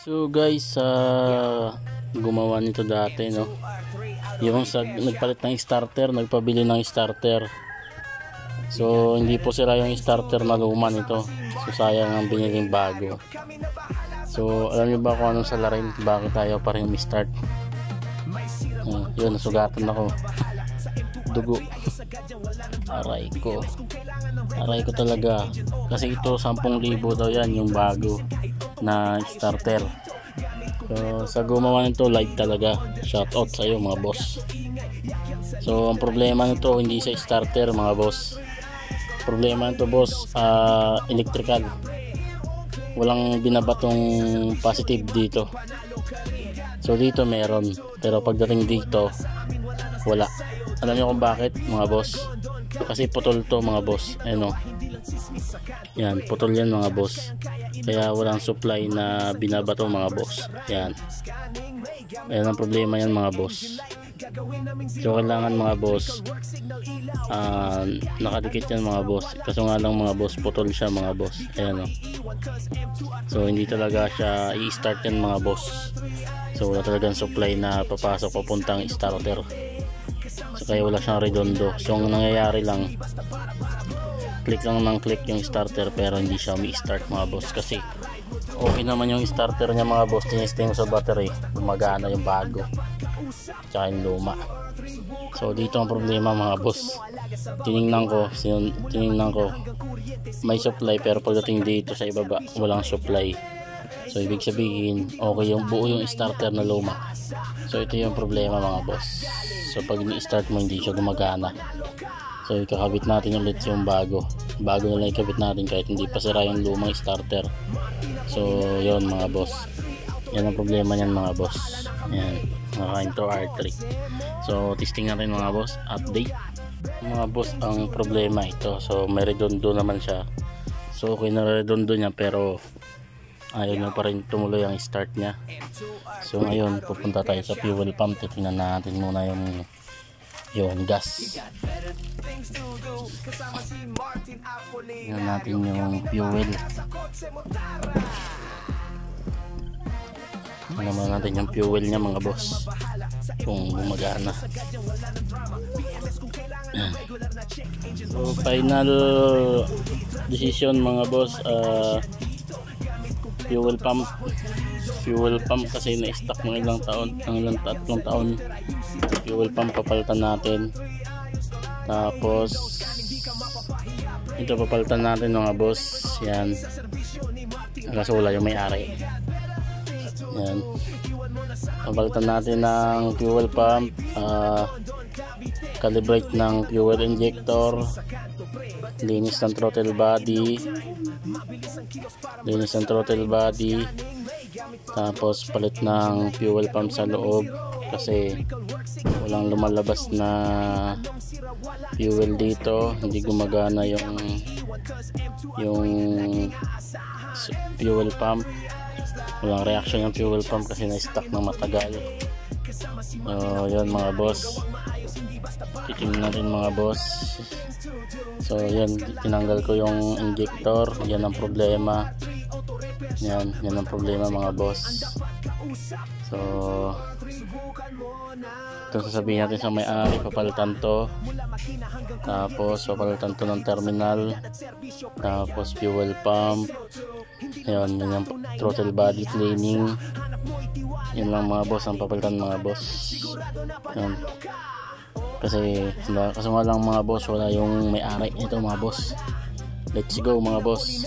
So guys, gumawa nito dati, no, yung nagpalit ng starter, nagpabili ng starter. So hindi po sira yung starter na luma nito, so sayang ang biniling bago. So alam niyo ba kung anong salarin, bakit tayo pa rin start? Yun, nasugatan ako, dugo. Aray ko talaga, kasi ito 10,000 daw yan yung bago na starter. So sa gumawa nito, live talaga, shout out sa iyo mga boss. So ang problema nito hindi sa starter mga boss, problema nito boss, electrical. Walang binabatong positive dito. So dito meron, pero pagdating dito wala. Alam niyo kung bakit mga boss? Kasi putol to mga boss. Ano? Yan, putol yan mga boss. Kaya walang supply na binabato mga boss. Yan. Ayan ang problema yan mga boss. So kailangan mga boss, nakadikit yan mga boss. Kaso nga lang mga boss, putol siya mga boss. Ayan o. So hindi talaga siya i-start yan mga boss. So wala talagang supply na papasok papuntang starter. So kaya wala siyang redondo. So ang nangyayari lang, click lang ng click yung starter pero hindi siya mi-start mga boss. Kasi okay naman yung starter niya mga boss, tinesting sa battery, gumagana yung bago tsaka yung luma. So dito ang problema mga boss. Tiningnan ko may supply, pero pagdating dito sa ibaba walang supply. So ibig sabihin okay yung buo yung starter na luma. So ito yung problema mga boss. So pag ni-start mo hindi siya gumagana. So ikakabit natin ulit yung bago na lang ikabit natin kahit hindi pa sira yung lumang starter. So yon mga boss, yan ang problema niyan mga boss. Yan, mga Intro R3. So testing natin mga boss, update mga boss. Ang problema ito, so may redondo naman siya. So okay na redondo niya, pero ayaw na pa rin tumuloy ang start niya. So ngayon pupunta tayo sa fuel pump. Tingnan natin muna yung gas. Tingnan natin yung fuel. Tingnan natin yung fuel niya mga boss, kung gumagana. So final decision mga boss, fuel pump kasi na-stock ng ilang taon, ng 3 taon. Fuel pump papalitan natin. Tapos ito papalitan natin mga boss. Yan, kaso wala yung may-ari. Yan, papalitan natin ng fuel pump, calibrate ng fuel injector, linis ng throttle body, tapos palit ng fuel pump sa loob kasi walang lumalabas na fuel dito, hindi gumagana yung fuel pump, walang reaction yung fuel pump kasi na-stuck ng matagal. So yun mga boss, titingnan natin mga boss. So yan, tinanggal ko yung injector. Yan ang problema. Yan ang problema mga boss. So ito sasabihin natin sa may-ari, papalitan to. Tapos papalitan to ng terminal. Tapos fuel pump. Yan yung throttle body cleaning. Yan lang mga boss ang papalitan mga boss. Yan. Kasi nga lang mga boss, wala yung may-ari nito mga boss. Let's go mga boss.